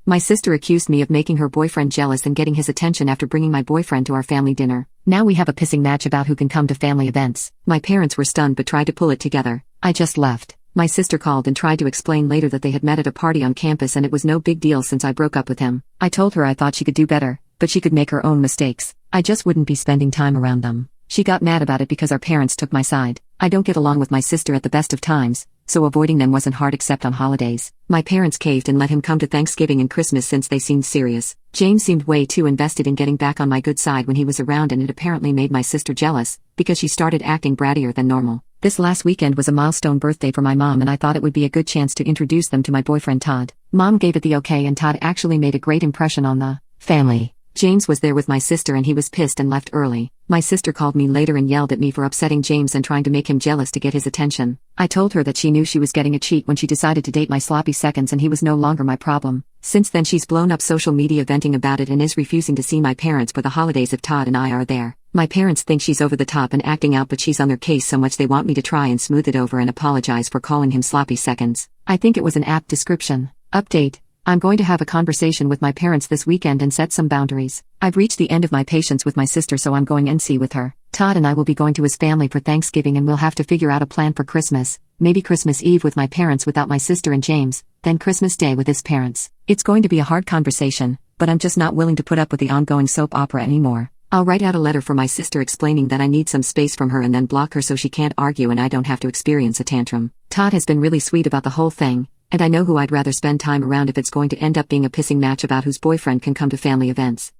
My sister accused me of making her boyfriend jealous and getting his attention after bringing my boyfriend to our family dinner. Now we have a pissing match about who can come to family events. My parents were stunned but tried to pull it together. I just left. My sister called and tried to explain later that they had met at a party on campus and it was no big deal since I broke up with him. I told her I thought she could do better, but she could make her own mistakes. I just wouldn't be spending time around them. She got mad about it because our parents took my side. I don't get along with my sister at the best of times, so avoiding them wasn't hard except on holidays. My parents caved and let him come to Thanksgiving and Christmas since they seemed serious. James seemed way too invested in getting back on my good side when he was around, and it apparently made my sister jealous, because she started acting brattier than normal. This last weekend was a milestone birthday for my mom, and I thought it would be a good chance to introduce them to my boyfriend Todd. Mom gave it the okay, and Todd actually made a great impression on the family. James was there with my sister and he was pissed and left early. My sister called me later and yelled at me for upsetting James and trying to make him jealous to get his attention. I told her that she knew she was getting a cheat when she decided to date my sloppy seconds, and he was no longer my problem. Since then she's blown up social media venting about it and is refusing to see my parents for the holidays if Todd and I are there. My parents think she's over the top and acting out, but she's on their case so much they want me to try and smooth it over and apologize for calling him sloppy seconds. I think it was an apt description. Update. I'm going to have a conversation with my parents this weekend and set some boundaries. I've reached the end of my patience with my sister, so I'm going NC with her. Todd and I will be going to his family for Thanksgiving, and we'll have to figure out a plan for Christmas. Maybe Christmas Eve with my parents without my sister and James, then Christmas Day with his parents. It's going to be a hard conversation, but I'm just not willing to put up with the ongoing soap opera anymore. I'll write out a letter for my sister explaining that I need some space from her and then block her so she can't argue and I don't have to experience a tantrum. Todd has been really sweet about the whole thing, and I know who I'd rather spend time around if it's going to end up being a pissing match about whose boyfriend can come to family events.